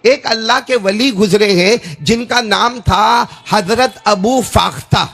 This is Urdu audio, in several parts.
ایک اللہ کے ولی گزرے ہیں جن کا نام تھا حضرت ابو فاختہ.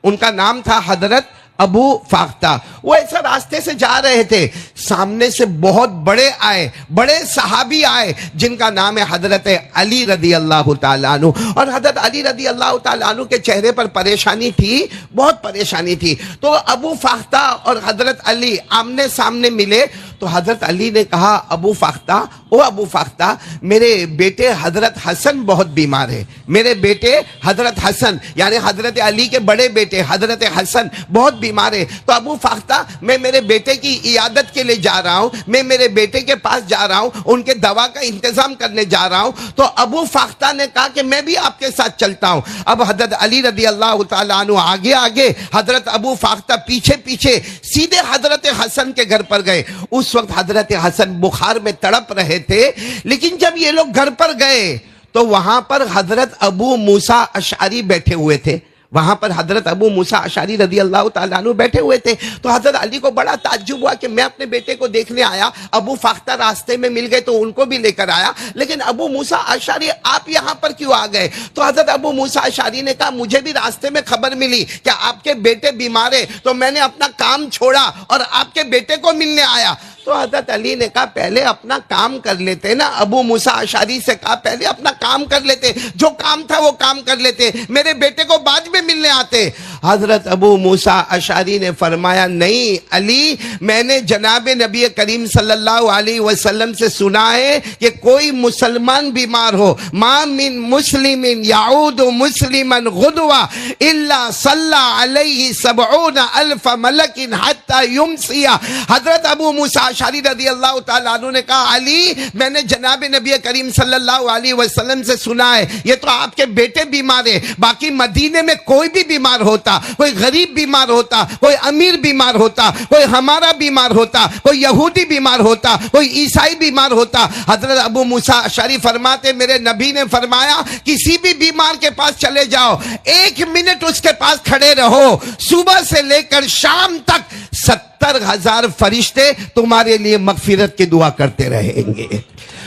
ان کا نام تھا حضرت ابو فاختہ. وہ ایسا راستے سے جا رہے تھے, سامنے سے بہت بڑے آئے, بڑے صحابی آئے جن کا نام ہے حضرت علی رضی اللہ تعالیٰ عنہ. اور حضرت علی رضی اللہ تعالیٰ عنہ کے چہرے پر پریشانی تھی, بہت پریشانی تھی. تو ابو فاختہ اور حضرت علی آمنے سامنے ملے تو حضرت علی نے کہا ابو فاختہ, او ابو فاختہ, میرے بیٹے حضرت حسن بہت بیمار ہے. میرے بیٹے حضرت حسن یعنی حضرت علی کے بڑے بیٹے حضرت حسن بہت بیمار ہے. تو ابو فاختہ, میں میرے بیٹے کی عیادت کے لیے جا رہا ہوں, میں میرے بیٹے کے پاس جا رہا ہوں, ان کے دوا کا انتظام کرنے جا رہا ہوں. تو ابو فاختہ نے کہا کہ میں بھی آپ کے ساتھ چلتا ہوں. اب حضرت علی رضی اللہ تعالیٰ عنہ آگے آگے, حضرت ابو فاختہ پیچھے پیچھے, سیدھے حضرت حسن کے گھر پر گئے. اس وقت حضرت حسن بخار میں تڑپ رہے تھے. لیکن جب یہ لوگ گھر پر گئے تو وہاں پر حضرت ابو موسیٰ اشعری بیٹھے ہوئے تھے. وہاں پر حضرت ابو موسیٰ اشعری رضی اللہ تعالیٰ عنہ بیٹھے ہوئے تھے. تو حضرت علی کو بڑا تعجب ہوا کہ میں اپنے بیٹے کو دیکھنے آیا, ابو فاختہ راستے میں مل گئے تو ان کو بھی لے کر آیا, لیکن ابو موسیٰ اشعری آپ یہاں پر کیوں آ گئے؟ تو حضرت ابو موسیٰ اشعری نے کہا مجھے بھی راستے میں خبر ملی کہ آپ کے بیٹے بیمار ہیں, تو میں نے اپنا کام چھوڑا اور آپ کے بیٹے کو ملنے آیا. تو حضرت علی نے کہا پہلے اپنا کام کر لیتے نا. ابو موسیٰ اشعری سے کہا پہلے اپنا کام کر لیتے, جو کام تھا وہ کام کر لیتے, میرے بیٹے کو بعد میں ملنے آتے. حضرت ابو موسیٰ اشعری نے فرمایا نہیں علی, میں نے جناب نبی کریم صلی اللہ علیہ وسلم سے سنا ہے کہ کوئی مسلمان بیمار ہو, ما من مسلم یعود مسلما غدوا الا صلی علیہ 70,000 ملک حتی یمسی. حضرت ابو موسیٰ اشعری رضی اللہ تعالیٰ عنہ نے کہا علی, میں نے جناب نبی کریم صلی اللہ علیہ وسلم سے سنا ہے یہ تو آپ کے بیٹے بیمار ہیں, باقی مدینے میں کوئی بھی بیمار ہوتا, کوئی غریب بیمار ہوتا, کوئی امیر بیمار ہوتا, کوئی ہمارا بیمار ہوتا, کوئی یہودی بیمار ہوتا, کوئی عیسائی بیمار ہوتا. حضرت ابو موسیٰ اشعری فرماتے میرے نبی نے فرمایا کسی بھی بیمار کے پاس چلے جاؤ, 1 منٹ اس کے پاس کھڑے رہو, صبح سے لے کر شام تک 70,000 فرشتے تمہارے لیے مغفرت کی دعا کرتے رہیں گے.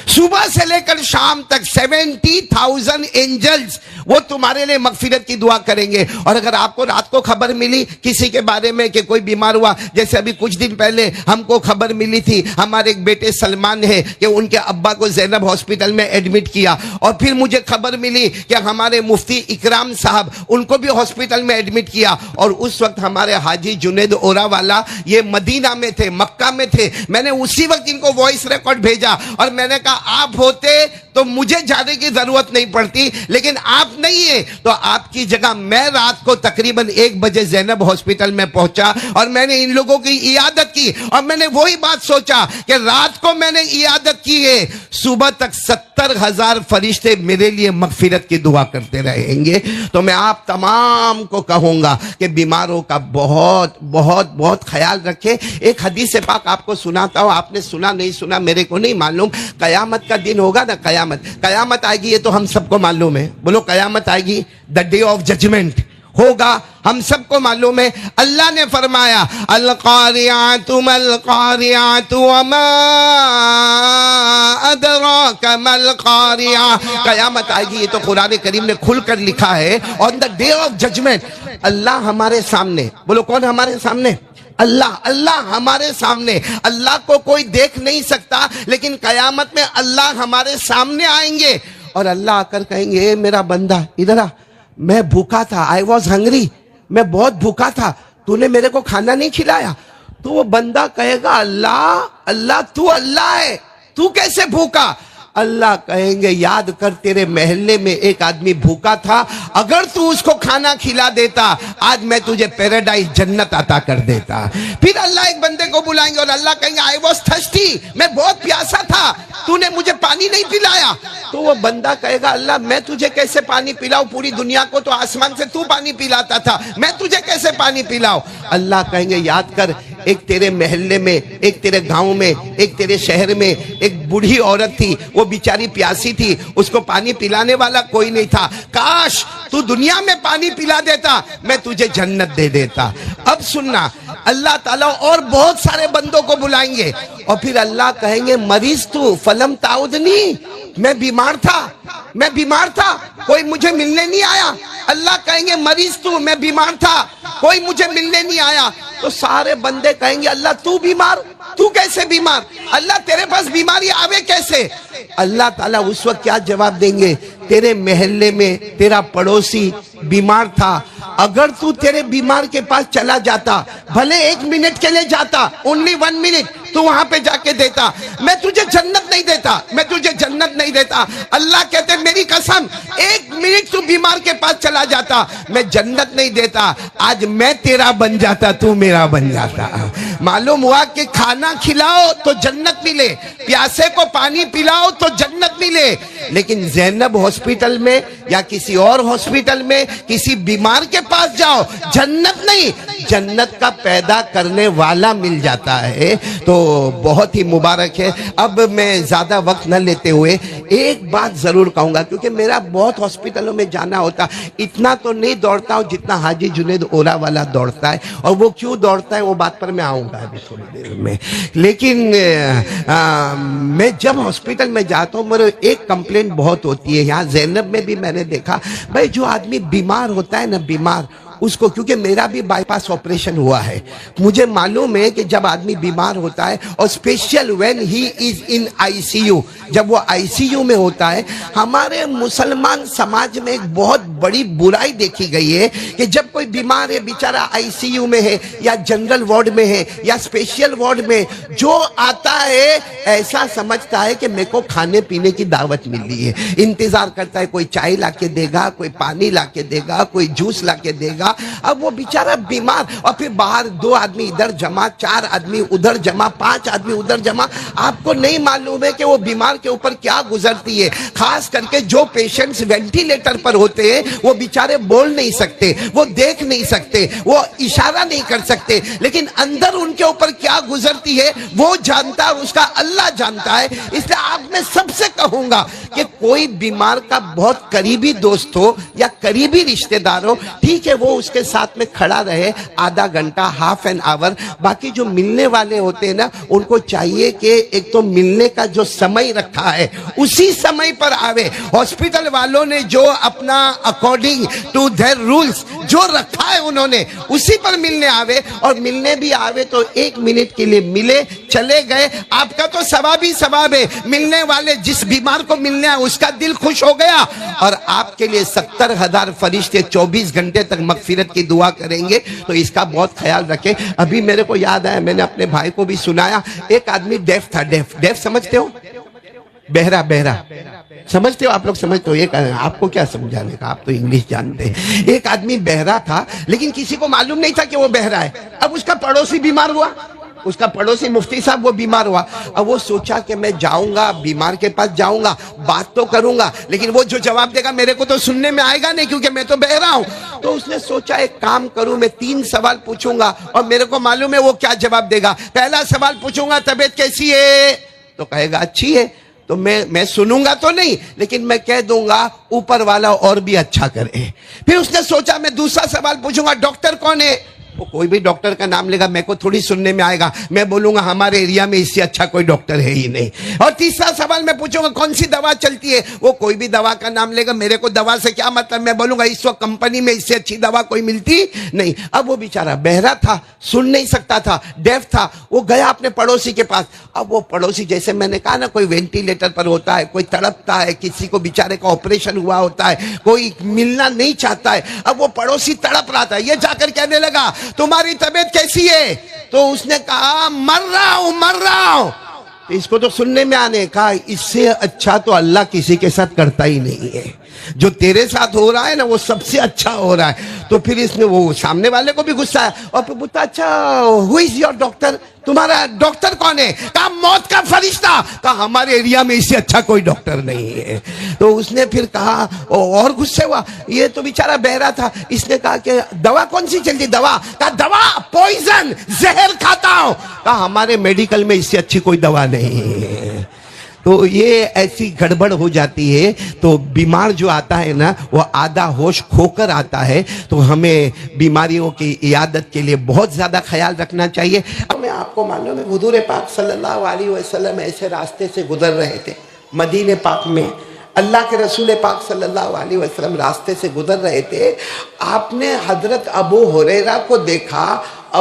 صبح سے لے کر شام تک 70,000 اینجلز وہ تمہارے لیے مغفرت کی دعا کریں گے. اور اگر آپ کو رات کو خبر ملی کسی کے بارے میں کہ کوئی بیمار ہوا, جیسے ابھی کچھ دن پہلے ہم کو خبر ملی تھی ہمارے ایک بیٹے سلمان ہے کہ ان کے ابا کو زینب ہاسپٹل میں ایڈمٹ کیا, اور پھر مجھے خبر ملی کہ ہمارے مفتی اکرام صاحب ان کو بھی ہاسپٹل میں ایڈمٹ کیا. اور اس وقت ہمارے حاجی جنید اورا والا یہ مدینہ میں تھے, مکہ میں تھے. میں نے اسی وقت ان کو وائس ریکارڈ بھیجا اور میں نے کہا آپ ہوتے تو مجھے جانے کی ضرورت نہیں پڑتی, لیکن آپ نہیں ہیں تو آپ کی جگہ میں رات کو تقریباً 1 بجے زینب ہاسپٹل میں پہنچا اور میں نے ان لوگوں کی عیادت کی. اور میں نے وہی بات سوچا کہ رات کو میں نے عیادت کی ہے, صبح تک 70,000 فرشتے میرے لیے مغفرت کی دعا کرتے رہیں گے. تو میں آپ تمام کو کہوں گا کہ بیماروں کا بہت بہت بہت خیال رکھیں. ایک حدیث پاک آپ کو سناتا ہوں, آپ نے سنا نہیں سنا میرے کو نہیں معلوم. قیامت کا دن ہوگا نا, قیامت آئے گی, یہ تو ہم سب کو معلوم ہے. بولو قیامت آئے گی, دا ڈے آف ججمنٹ ہوگا, ہم سب کو معلوم ہے. اللہ نے فرمایا القاریات ما القاریات وما ادراک ما القاریہ. قیامت آئے گی, یہ تو قرآن کریم نے کھل کر لکھا ہے. آن دا ڈے آف ججمنٹ اللہ ہمارے سامنے, بولو کون ہمارے سامنے؟ اللہ. اللہ ہمارے سامنے. اللہ کو کوئی دیکھ نہیں سکتا, لیکن قیامت میں اللہ ہمارے سامنے آئیں گے اور اللہ آ کر کہیں گے اے میرا بندہ ادھر آ, میں بھوکا تھا, آئی واز ہنگری, میں بہت بھوکا تھا, تو نے میرے کو کھانا نہیں کھلایا. تو وہ بندہ کہے گا اللہ اللہ تو اللہ ہے, تو کیسے بھوکا؟ اللہ کہیں گے یاد کر تیرے محلے میں ایک آدمی بھوکا تھا, اگر تو اس کو کھانا کھلا دیتا آج میں تجھے پیراڈائز جنت عطا کر دیتا. پھر اللہ ایک بندے کو بلائیں گے اور اللہ کہیں گے آئی واز تھرسٹی, میں بہت پیاسا تھا, تو نے مجھے پانی نہیں پلایا. تو وہ بندہ کہے گا اللہ میں تجھے کیسے پانی پلاؤں, پوری دنیا کو تو آسمان سے تو پانی پلاتا تھا, میں تجھے کیسے پانی پلاؤں؟ اللہ کہیں گے یاد کر ایک تیرے محلے میں, ایک تیرے گاؤں میں, ایک تیرے شہر میں ایک بوڑھی عورت تھی, وہ بیچاری پیاسی تھی, اس کو پانی پلانے والا کوئی نہیں تھا, کاش تو دنیا میں پانی پلا دیتا میں تجھے جنت دے دیتا. اب سننا, اللہ تعالیٰ اور بہت سارے بندوں کو بلائیں گے اور پھر اللہ کہیں گے مریض تو فلم تعودنی، میں بیمار تھا کوئی مجھے ملنے نہیں آیا. اللہ کہیں گے مریض تو، میں بیمار تھا کوئی مجھے ملنے نہیں آیا. تو سارے بندے کہیں گے اللہ تو بیمار، تو کیسے بیمار؟ اللہ تیرے پاس بیماری آوے کیسے؟ اللہ تعالیٰ اس وقت کیا جواب دیں گے؟ تیرے محلے میں تیرا پڑوسی بیمار تھا، اگر تو تیرے بیمار کے پاس چلا جاتا، بھلے 1 منٹ کے لیے جاتا، only 1 منٹ تو وہاں پہ جا کے دیتا، میں تجھے جنت نہیں دیتا. اللہ کہتے میری قسم 1 منٹ تو بیمار کے پاس چلا جاتا، میں جنت نہیں دیتا. آج میں تیرا بن جاتا، تو میرا بن جاتا. معلوم ہوا کہ کھانا کھلاؤ تو جنت ملے، پیاسے کو پانی پلاؤ تو جنت ملے. لیکن زینب ہاسپٹل میں یا کسی اور ہاسپٹل میں کسی بیمار کے پاس جاؤ، جنت نہیں، جنت کا پیدا کرنے والا مل جاتا ہے. تو بہت ہی مبارک ہے. اب میں زیادہ وقت نہ لیتے ہوئے ایک بات ضرور کہوں گا، کیونکہ میرا بہت ہاسپٹلوں میں جانا ہوتا، اتنا تو نہیں دوڑتا ہوں جتنا حاجی جنید اورا والا دوڑتا ہے. اور وہ کیوں دوڑتا ہے وہ بات پر میں آؤں گا ابھی تھوڑی دیر میں. لیکن میں جب ہاسپٹل میں جاتا ہوں میرے ایک کمپلینٹ بہت ہوتی ہے. یہاں زینب میں بھی میں نے دیکھا، بھائی جو آدمی بیمار ہوتا ہے نا، بیمار اس کو، کیونکہ میرا بھی بائی پاس آپریشن ہوا ہے، مجھے معلوم ہے کہ جب آدمی بیمار ہوتا ہے اور special when he is in I C U, جب وہ آئی سی یو میں ہوتا ہے، ہمارے مسلمان سماج میں ایک بہت بڑی برائی دیکھی گئی ہے کہ جب کوئی بیمار ہے، بیچارہ آئی سی یو میں ہے یا جنرل وارڈ میں ہے یا اسپیشل وارڈ میں، جو آتا ہے ایسا سمجھتا ہے کہ میرے کو کھانے پینے کی دعوت ملی ہے، انتظار کرتا ہے کوئی چائے لا کے دے گا، کوئی پانی لا کے دے گا، کوئی جوس لا کے دے گا. اب وہ بیچارہ بیمار، اور پھر باہر 2 آدمی ادھر جمع، 4 آدمی ادھر جمع، 5 آدمی ادھر جمع. آپ کو نہیں معلوم ہے کہ وہ بیمار کے اوپر کیا گزرتی ہے. خاص کر کے جو پیشنٹس وینٹیلیٹر پر ہوتے ہیں وہ بیچارے بول نہیں سکتے، وہ دیکھ نہیں سکتے، وہ اشارہ نہیں کر سکتے، لیکن اندر ان کے اوپر کیا گزرتی ہے وہ جانتا ہے، اس کا اللہ جانتا ہے. اس لیے آپ میں سب سے کہوں گا کہ کوئی بیمار کا بہت قریبی دوست ہو یا قریبی رشتہ دار ہو، ٹھیک ہے وہ اس کے ساتھ میں کھڑا رہے آدھا گھنٹہ، ہاف این آور. باقی جو ملنے والے ہوتے ہیں نا، ان کو چاہیے کہ ایک تو ملنے کا جو سمے رکھا ہے اسی سمے پر آوے. ہاسپٹل والوں نے جو اپنا اکارڈنگ ٹو دیئر رولز جو رکھا ہے انہوں نے اسی پر ملنے آوے. اور ملنے بھی آوے تو 1 منٹ کے لیے ملے، چلے گئے. آپ کا تو ثواب ہی ثواب ہے. ملنے والے جس بیمار کو ملنے آئے اس کا دل خوش ہو گیا، اور آپ کے لیے 70,000 فرشتے 24 گھنٹے تک مغفرت کی دعا کریں گے. تو اس کا بہت خیال رکھیں. ابھی میرے کو یاد آیا، میں نے اپنے بھائی کو بھی سنایا. ایک آدمی ڈیف تھا. ڈیف سمجھتے ہو؟ بہرا سمجھتے ہو؟ آپ لوگ سمجھتے ہو؟ ایک آپ کو کیا سمجھانے کا، آپ تو انگلش جانتے ہیں. ایک آدمی بہرا تھا لیکن کسی کو معلوم نہیں تھا کہ وہ بہرا ہے. اب اس کا پڑوسی بیمار ہوا، اس کا پڑوسی مفتی صاحب وہ بیمار ہوا. اب وہ سوچا کہ میں جاؤں گا بیمار کے پاس، جاؤں گا بات تو کروں گا، لیکن وہ جو جواب دے گا میرے کو تو سننے میں آئے گا نہیں کیونکہ میں تو بہرا ہوں. تو اس نے سوچا ایک کام کروں، میں 3 سوال پوچھوں گا اور میرے کو معلوم ہے وہ کیا جواب دے گا. پہلا سوال پوچھوں گا طبیعت کیسی ہے، تو کہے گا اچھی ہے. تو میں سنوں گا تو نہیں، لیکن میں کہہ دوں گا اوپر والا اور بھی اچھا کرے. پھر اس نے سوچا میں دوسرا سوال پوچھوں گا ڈاکٹر کون ہے، وہ کوئی بھی ڈاکٹر کا نام لے گا میں کو تھوڑی سننے میں آئے گا، میں بولوں گا ہمارے ایریا میں اس سے اچھا کوئی ڈاکٹر ہے ہی نہیں. اور تیسرا سوال میں پوچھوں گا کون سی دوا چلتی ہے، وہ کوئی بھی دوا کا نام لے گا، میرے کو دوا سے کیا مطلب، میں بولوں گا اس وقت کمپنی میں اس سے اچھی دوا کوئی ملتی نہیں. اب وہ بیچارہ بہرا تھا، سن نہیں سکتا تھا، ڈیف تھا. وہ گیا اپنے پڑوسی کے پاس. اب وہ پڑوسی جیسے میں نے کہا نا، کوئی وینٹیلیٹر پر ہوتا ہے، کوئی تڑپتا ہے، کسی کو بیچارے کا آپریشن ہوا ہوتا ہے، کوئی ملنا نہیں چاہتا ہے. اب وہ پڑوسی تڑپ رہا تھا، یہ جا کر کہنے لگا تمہاری طبیعت کیسی ہے، تو اس نے کہا مر رہا ہوں. اس کو تو سننے میں آنے کہا اس سے اچھا تو اللہ کسی کے ساتھ کرتا ہی نہیں ہے، جو تیرے ساتھ ہو رہا ہے نا وہ سب سے اچھا ہو رہا ہے. تو پھر اس نے وہ سامنے والے کو بھی غصہ ہے اور پھر پوچھا اچھا ہو از یور ڈاکٹر، تمہارا ڈاکٹر کون ہے، کہا موت کا فرشتہ. کہا ہمارے ایریا میں اس سے اچھا کوئی ڈاکٹر نہیں ہے. تو اس نے پھر کہا اور غصے ہوا، یہ تو بیچارہ بہرا تھا. اس نے کہا کہ دوا کون سی چلتی، دوا، کہا دوا پوائزن، زہر کھاتا ہوں. کہا ہمارے میڈیکل میں اس سے اچھی کوئی دوا نہیں ہے. تو یہ ایسی گڑبڑ ہو جاتی ہے، تو بیمار جو آتا ہے نا وہ آدھا ہوش کھو کر آتا ہے، تو ہمیں بیماریوں کی عیادت کے لیے بہت زیادہ خیال رکھنا چاہیے۔ میں آپ کو معلوم ہے حضور پاک صلی اللہ علیہ وسلم ایسے راستے سے گزر رہے تھے مدینہ پاک میں، اللہ کے رسول پاک صلی اللہ علیہ وسلم راستے سے گزر رہے تھے، آپ نے حضرت ابو ہریرہ کو دیکھا،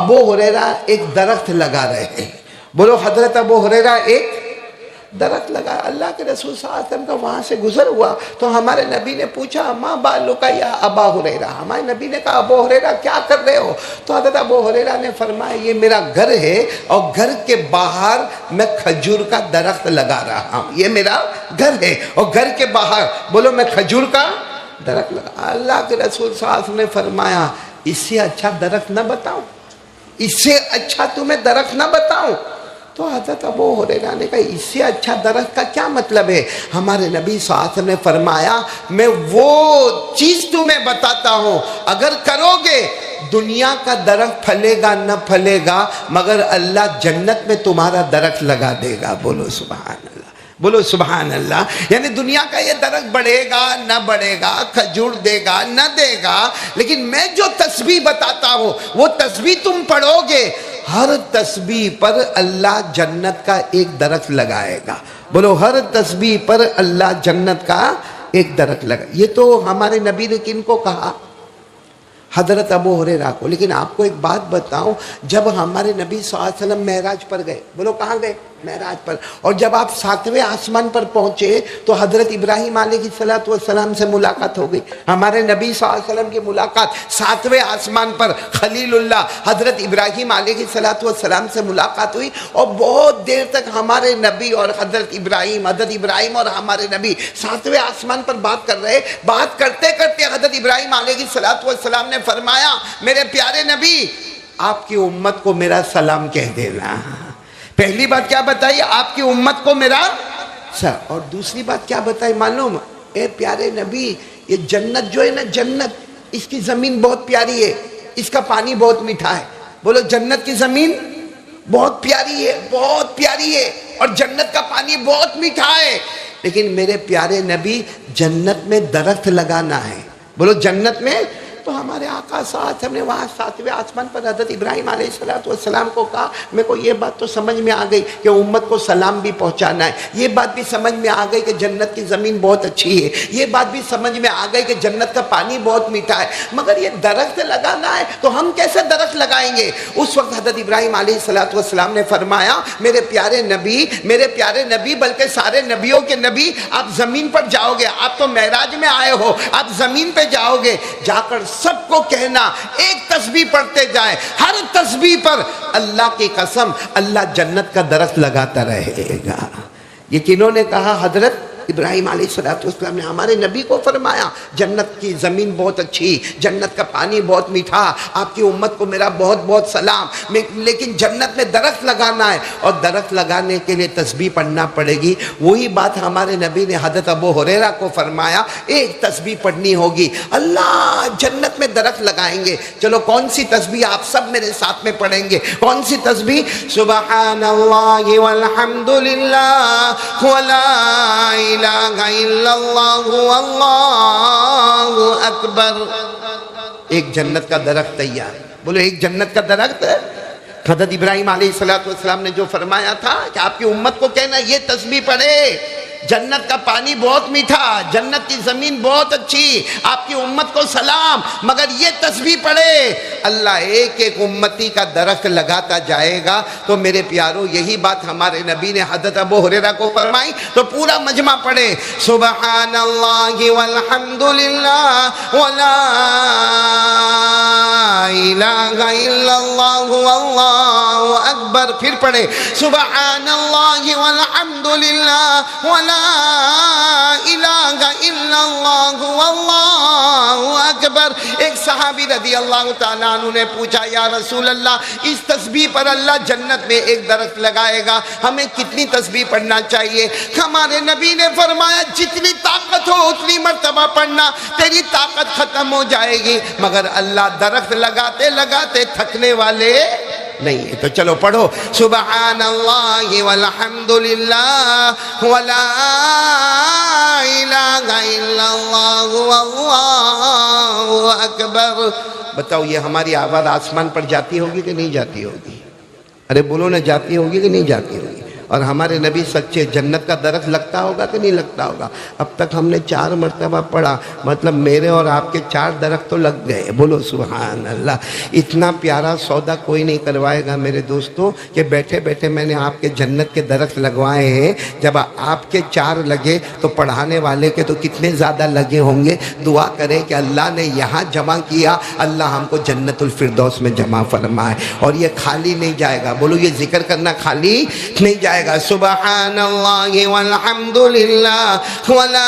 ابو ہریرہ ایک درخت لگا رہے ہیں۔ بولو حضرت ابو ہریرہ ایک درخت لگا، اللہ کے رسول صلی اللہ علیہ وسلم کا وہاں سے گزر ہوا تو ہمارے نبی نے پوچھا ما بالک یا ابا ہریرہ، ہمارے نبی نے کہا ابو ہریرہ کیا کر رہے ہو؟ تو حضرت ابو ہریرہ نے فرمایا یہ میرا گھر ہے اور گھر کے باہر میں کھجور کا درخت لگا رہا ہوں، یہ میرا گھر ہے اور گھر کے باہر بولو میں کھجور کا درخت لگا۔ اللہ کے رسول صلی اللہ علیہ وسلم نے فرمایا اس سے اچھا درخت نہ بتاؤں، اس سے اچھا تمہیں درخت نہ بتاؤں؟ تو حضرت ابو ہریرہ نے کہا اس سے اچھا درخت کا کیا مطلب ہے؟ ہمارے نبی صلی اللہ علیہ وسلم نے فرمایا میں وہ چیز تمہیں بتاتا ہوں اگر کرو گے دنیا کا درخت پھلے گا نہ پھلے گا مگر اللہ جنت میں تمہارا درخت لگا دے گا۔ بولو سبحان اللہ، بولو سبحان اللہ۔ یعنی دنیا کا یہ درخت بڑھے گا نہ بڑھے گا، کھجور دے گا نہ دے گا، لیکن میں جو تسبیح بتاتا ہوں وہ تسبیح تم پڑھو گے، ہر تسبیح پر اللہ جنت کا ایک درخت لگائے گا۔ بولو ہر تسبیح پر اللہ جنت کا ایک درخت لگائے۔ یہ تو ہمارے نبی نے کن کو کہا؟ حضرت ابو ہریرہ کو۔ لیکن آپ کو ایک بات بتاؤں، جب ہمارے نبی صلی اللہ علیہ وسلم معراج پر گئے، بولو کہاں گئے؟ معراج پر، اور جب آپ 7ویں آسمان پر پہنچے تو حضرت ابراہیم علیہ السلام سے ملاقات ہو گئی۔ ہمارے نبی صلی اللہ علیہ وسلم کی ملاقات 7ویں آسمان پر خلیل اللہ حضرت ابراہیم علیہ السلام سے ملاقات ہوئی، اور بہت دیر تک ہمارے نبی اور حضرت ابراہیم اور ہمارے نبی 7ویں آسمان پر بات کر رہے۔ بات کرتے کرتے حضرت ابراہیم علیہ السلام نے فرمایا میرے پیارے نبی آپ کی امت کو میرا سلام کہہ دینا۔ پہلی بات کیا بتائی؟ آپ کی امت کو میرا سلام، اور دوسری بات کیا بتائی معلوم؟ اے پیارے نبی یہ جنت جو ہے نا، جنت اس کی زمین بہت پیاری ہے، اس کا پانی بہت میٹھا ہے۔ بولو جنت کی زمین بہت پیاری ہے، بہت پیاری ہے، اور جنت کا پانی بہت میٹھا ہے، لیکن میرے پیارے نبی جنت میں درخت لگانا ہے۔ بولو جنت میں۔ تو ہمارے آقا صلی اللہ علیہ وسلم نے وہاں 7ویں آسمان پر حضرت ابراہیم علیہ السلام کو کہا میرے کو یہ بات تو سمجھ میں آ گئی کہ امت کو سلام بھی پہنچانا ہے، یہ بات بھی سمجھ میں آ گئی کہ جنت کی زمین بہت اچھی ہے، یہ بات بھی سمجھ میں آ گئی کہ جنت کا پانی بہت میٹھا ہے، مگر یہ درخت لگانا ہے تو ہم کیسے درخت لگائیں گے؟ اس وقت حضرت ابراہیم علیہ السلام نے فرمایا میرے پیارے نبی بلکہ سارے نبیوں کے نبی آپ زمین پر جاؤ گے، آپ تو معراج میں آئے ہو، آپ زمین پہ جاؤ گے، جا کر سب کو کہنا ایک تسبیح پڑھتے جائیں، ہر تسبیح پر اللہ کی قسم اللہ جنت کا درخت لگاتا رہے گا۔ یہ کنہوں نے کہا؟ حضرت ابراہیم علیہ السلام نے ہمارے نبی کو فرمایا جنت کی زمین بہت اچھی، جنت کا پانی بہت میٹھا، آپ کی امت کو میرا بہت بہت سلام، لیکن جنت میں درخت لگانا ہے اور درخت لگانے کے لیے تسبیح پڑھنا پڑے گی۔ وہی بات ہمارے نبی نے حضرت ابو ہریرہ کو فرمایا ایک تسبیح پڑھنی ہوگی، اللہ جنت میں درخت لگائیں گے۔ چلو کون سی تسبیح آپ سب میرے ساتھ میں پڑھیں گے؟ کون سی تسبیح؟ سبحان اللہ والحمد للہ ولا الہ الا اللہ واللہ اکبر۔ ایک جنت کا درخت تیار۔ بولو ایک جنت کا درخت ہے۔ حضرت ابراہیم علیہ السلام نے جو فرمایا تھا کہ آپ کی امت کو کہنا یہ تسبیح پڑھے، جنت کا پانی بہت میٹھا، جنت کی زمین بہت اچھی، آپ کی امت کو سلام، مگر یہ تسبیح پڑھے اللہ ایک ایک امتی کا درخت لگاتا جائے گا۔ تو میرے پیارو یہی بات ہمارے نبی نے حضرت ابو ہریرہ کو فرمائی، تو پورا مجمع پڑھے سبحان اللہ والحمد للہ ولا الہ الا اللہ واللہ اکبر۔ پھر پڑھے سبحان اللہ والحمد للہ ولا الہ الا اللہ واللہ اکبر۔ ایک صحابی رضی اللہ تعالیٰ عنہ نے پوچھا یا رسول اللہ اس تسبیح پر اللہ جنت میں ایک درخت لگائے گا، ہمیں کتنی تسبیح پڑھنا چاہیے؟ ہمارے نبی نے فرمایا جتنی طاقت ہو اتنی مرتبہ پڑھنا، تیری طاقت ختم ہو جائے گی، مگر اللہ درخت لگاتے لگاتے تھکنے والے نہیں ہے. تو چلو پڑھو سبحان اللہ والحمد للہ ولا الہ الا اللہ واللہ اکبر. بتاؤ یہ ہماری آواز آسمان پر جاتی ہوگی کہ نہیں جاتی ہوگی؟ ارے بولو نا، جاتی ہوگی کہ نہیں جاتی ہوگی؟ اور ہمارے نبی سچے، جنت کا درخت لگتا ہوگا کہ نہیں لگتا ہوگا؟ اب تک ہم نے 4 مرتبہ پڑھا، مطلب میرے اور آپ کے 4 درخت تو لگ گئے. بولو سبحان اللہ. اتنا پیارا سودا کوئی نہیں کروائے گا میرے دوستوں کہ بیٹھے بیٹھے میں نے آپ کے جنت کے درخت لگوائے ہیں. جب آپ کے 4 لگے تو پڑھانے والے کے تو کتنے زیادہ لگے ہوں گے. دعا کریں کہ اللہ نے یہاں جمع کیا، اللہ ہم کو جنت الفردوس میں جمع فرمائے. اور یہ خالی نہیں جائے گا. بولو یہ ذکر کرنا خالی نہیں جائے گا. سبحان اللہ والحمد للہ ولا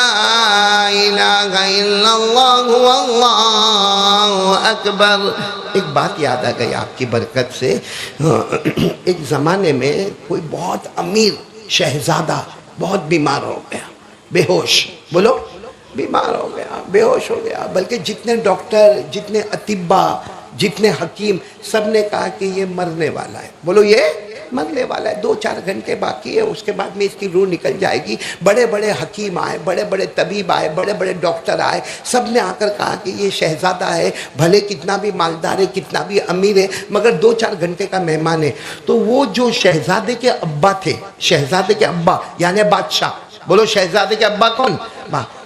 الہ الا اللہ واللہ اکبر. ایک بات یاد آ گئی آپ کی برکت سے. ایک زمانے میں کوئی بہت امیر شہزادہ بہت بیمار ہو گیا، بے ہوش. بولو بیمار ہو گیا، بے ہوش ہو گیا. بلکہ جتنے ڈاکٹر، جتنے اطباء، جتنے حکیم، سب نے کہا کہ یہ مرنے والا ہے. بولو یہ مرنے والا ہے، 2-4 گھنٹے باقی ہے، اس کے بعد میں اس کی روح نکل جائے گی. بڑے بڑے حکیم آئے، بڑے بڑے طبیب آئے، بڑے بڑے ڈاکٹر آئے. سب نے آ کر کہا کہ یہ شہزادہ ہے، بھلے کتنا بھی مالدار ہے، کتنا بھی امیر ہے، مگر 2-4 گھنٹے کا مہمان ہے. تو وہ جو شہزادے کے ابا تھے، شہزادے کے ابا یعنی بادشاہ، بولو شہزادے کے ابا کون؟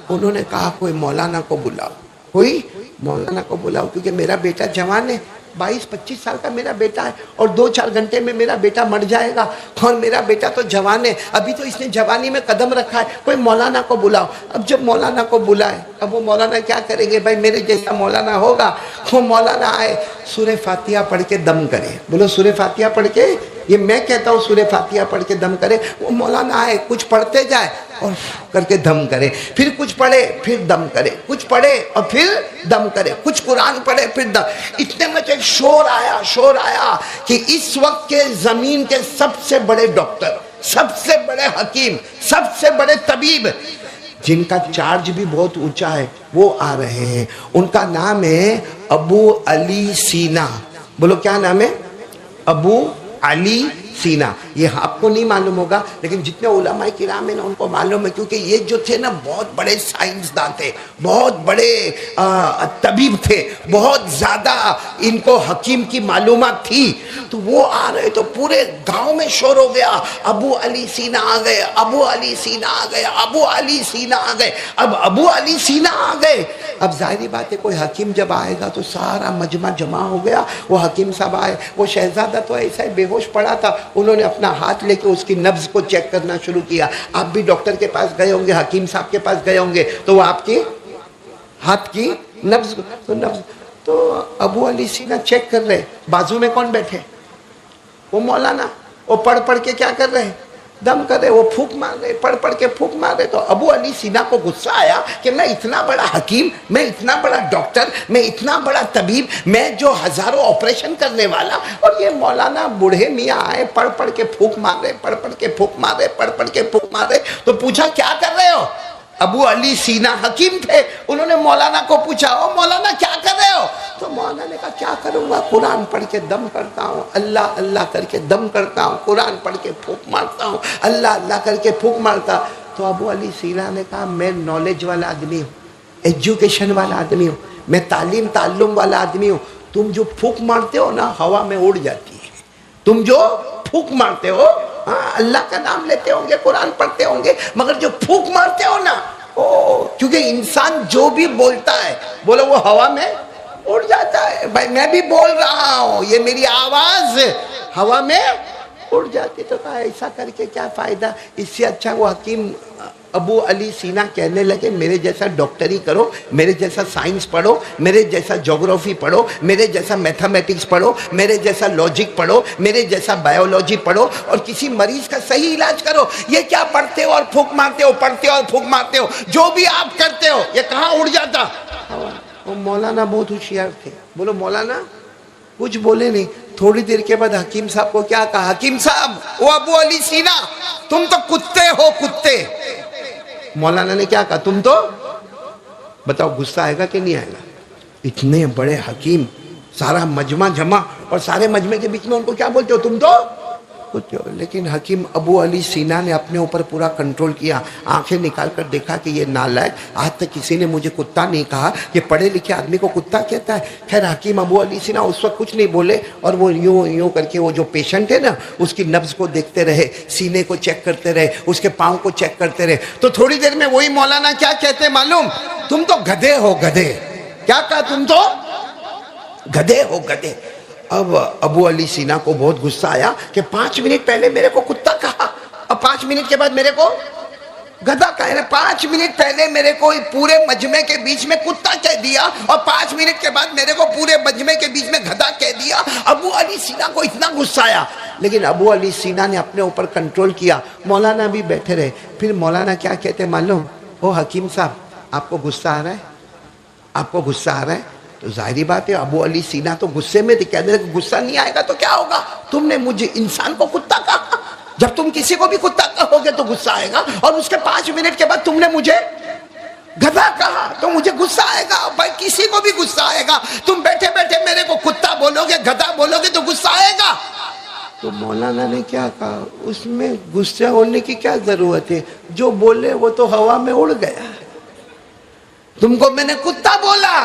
انہوں نے کہا کوئی مولانا کو بلاؤ، کوئی مولانا کو بلاؤ، کیونکہ میرا بیٹا جوان ہے، 22-25 سال کا میرا بیٹا ہے، اور 2-4 گھنٹے میں میرا بیٹا مر جائے گا. اور میرا بیٹا تو جوان ہے، ابھی تو اس نے جوانی میں قدم رکھا ہے، کوئی مولانا کو بلاؤ. اب جب مولانا کو بلائے، اب وہ مولانا کیا کریں گے؟ بھائی میرے جیسا مولانا ہوگا. وہ مولانا آئے، سورہ فاتحہ پڑھ کے دم کرے. بولو سورہ فاتحہ پڑھ کے، یہ میں کہتا ہوں سورہ فاتحہ پڑھ کے دم کرے. وہ مولانا آئے، کچھ پڑھتے جائے اور کر کے دم کرے، پھر کچھ پڑھے پھر دم کرے، کچھ پڑھے اور پھر دم کرے، کچھ قرآن پڑھے پھر دم. اتنے میں ایک شور آیا کہ اس وقت کے زمین کے سب سے بڑے ڈاکٹر، سب سے بڑے حکیم، سب سے بڑے طبیب، جن کا چارج بھی بہت اونچا ہے، وہ آ رہے ہیں. ان کا نام ہے ابو علی سینا. بولو کیا نام ہے؟ ابو علی سینا. یہ آپ کو نہیں معلوم ہوگا، لیکن جتنے علماء کرام ہیں نا ان کو معلوم ہے، کیونکہ یہ جو تھے نا بہت بڑے سائنسداں تھے، بہت بڑے طبیب تھے، بہت زیادہ ان کو حکیم کی معلومات تھی. تو وہ آ رہے تو پورے گاؤں میں شور ہو گیا، ابو علی سینا آ گئے، ابو علی سینا آ گئے، ابو علی سینا آ گئے. اب ابو علی سینا آ گئے. اب ظاہری بات ہے کوئی حکیم جب آئے گا تو سارا مجمع جمع ہو گیا. وہ حکیم صاحب آئے، وہ شہزادہ تو ایسا ہی بے ہوش پڑا تھا. انہوں نے اپنا ہاتھ لے کے اس کی نبض کو چیک کرنا شروع کیا. آپ بھی ڈاکٹر کے پاس گئے ہوں گے، حکیم صاحب کے پاس گئے ہوں گے، تو وہ آپ کی ہاتھ کی نبض تو ابو علی سینا چیک کر رہے. بازو میں کون بیٹھے؟ وہ مولانا. وہ پڑھ پڑھ کے کیا کر رہے؟ دم کر رہے. وہ پھونک مار رہے، پڑھ پڑھ کے پھونک مار رہے. تو ابو علی سینا کو غصہ آیا کہ میں اتنا بڑا حکیم، میں اتنا بڑا ڈاکٹر، میں اتنا بڑا طبیب، میں جو ہزاروں آپریشن کرنے والا، اور یہ مولانا بوڑھے میاں آئے پڑھ پڑھ کے پھونک مار رہے، پڑھ پڑھ کے پھونک مار رہے، پڑھ پڑھ کے پھونک مار رہے. تو پوچھا کیا کر رہے ہو؟ ابو علی سینا حکیم تھے، انہوں نے مولانا کو پوچھا او مولانا کیا کر رہے ہو؟ تو مولانا نے کہا کیا کروں گا، قرآن پڑھ کے دم کرتا ہوں، اللہ اللہ کر کے دم کرتا ہوں، قرآن پڑھ کے پھونک مارتا ہوں، اللہ اللہ کر کے پھونک مارتا. تو ابو علی سینا نے کہا میں نالج والا آدمی ہوں، ایجوکیشن والا آدمی ہوں، میں تعلیم والا آدمی ہوں. تم جو پھونک مارتے ہو نا ہوا میں اڑ جاتی ہے. تم جو پھونک مارتے ہو، ہاں اللہ کا نام لیتے ہوں گے، قرآن پڑھتے ہوں گے، مگر جو پھونک مارتے ہو نا، کیونکہ انسان جو بھی بولتا ہے، بولو وہ ہوا میں اڑ جاتا ہے. بھائی میں بھی بول رہا ہوں، یہ میری آواز ہوا میں اڑ جاتی. تو کہا ایسا کر کے کیا فائدہ، اس سے اچھا وہ حکیم ابو علی سینا کہنے لگے میرے جیسا ڈاکٹری کرو، میرے جیسا سائنس پڑھو، میرے جیسا جغرافی پڑھو، میرے جیسا میتھمیٹکس پڑھو، میرے جیسا لاجک پڑھو، میرے جیسا بایولوجی پڑھو، اور کسی مریض کا صحیح علاج کرو. یہ کیا پڑھتے ہو اور پھونک مارتے ہو، پڑھتے ہو اور پھونک مارتے ہو، جو بھی آپ کرتے ہو یہ کہاں اڑ جاتا. وہ مولانا بہت ہوشیار تھے. بولو مولانا کچھ بولے نہیں. تھوڑی دیر کے بعد حکیم صاحب کو کیا کہا، حکیم صاحب وہ ابو علی سینا تم تو کتے ہو، کتے. مولانا نے کیا کہا، تم تو، بتاؤ غصہ آئے گا کہ نہیں آئے گا؟ اتنے بڑے حکیم سارا مجمع جمع اور سارے مجمع کے بیچ میں ان کو کیا بولتے ہو تم تو کتے ہو. لیکن حکیم ابو علی سینا نے اپنے اوپر پورا کنٹرول کیا. آنکھیں نکال کر دیکھا کہ یہ نالائق, آج تک کسی نے مجھے کتا نہیں کہا, یہ پڑھے لکھے آدمی کو کتا کہتا ہے. خیر حکیم ابو علی سینا اس وقت کچھ نہیں بولے اور وہ یوں کر کے وہ جو پیشنٹ ہے نا اس کی نبض کو دیکھتے رہے, سینے کو چیک کرتے رہے, اس کے پاؤں کو چیک کرتے رہے. تو تھوڑی دیر میں وہی مولانا کیا کہتے معلوم, تم تو گدھے ہو گدھے. کیا کہا, تم تو گدھے ہو گدھے. اب ابو علی سینا کو بہت غصہ آیا کہ 5 منٹ پہلے میرے کو کتا کہا اور 5 منٹ کے بعد میرے کو گدھا کہا. 5 منٹ پہلے میرے کو پورے مجمع کے بیچ میں کتا کہہ دیا اور 5 منٹ کے بعد میرے کو پورے مجمع کے بیچ میں گدھا کہہ دیا. ابو علی سینا کو اتنا غصہ آیا, لیکن ابو علی سینا نے اپنے اوپر کنٹرول کیا. مولانا بھی بیٹھے رہے. پھر مولانا کیا کہتے معلوم, او حکیم صاحب آپ کو غصہ آ رہا ہے, آپ کو غصہ آ رہا ہے. تو ظاہری بات ہے ابو علی سینا تو غصے میں تھے. کہنے لگے غصہ نہیں آئے گا تو کیا ہوگا, تم نے مجھے انسان کو کتا کہا, جب تم کسی کو بھی کتا کہو گے تو غصہ آئے گا, اور اس کے 5 منٹ کے بعد تم نے مجھے گدھا کہا تو مجھے غصہ آئے گا. بھائی کسی کو بھی غصہ آئے گا, تم بیٹھے بیٹھے میرے کو کتا بولو گے, گدھا بولو گے تو غصہ آئے گا. تو مولانا نے کیا کہا, اس میں غصہ ہونے کی کیا ضرورت ہے, جو بولے وہ تو ہوا میں اڑ گیا. تم کو میں نے کتا بولا,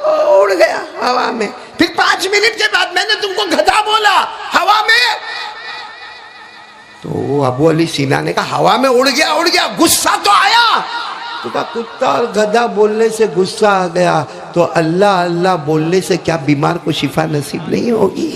اڑ گیا ہوا میں. پھر 5 منٹ کے بعد میں نے تم کو گدھا بولا ہوا میں. تو ابو علی سینا نے کہا ہوا میں اڑ گیا, غصہ تو آیا. تو کہا کتا اور گدھا بولنے سے غصہ آ گیا تو اللہ اللہ بولنے سے کیا بیمار کو شفا نصیب نہیں ہوگی.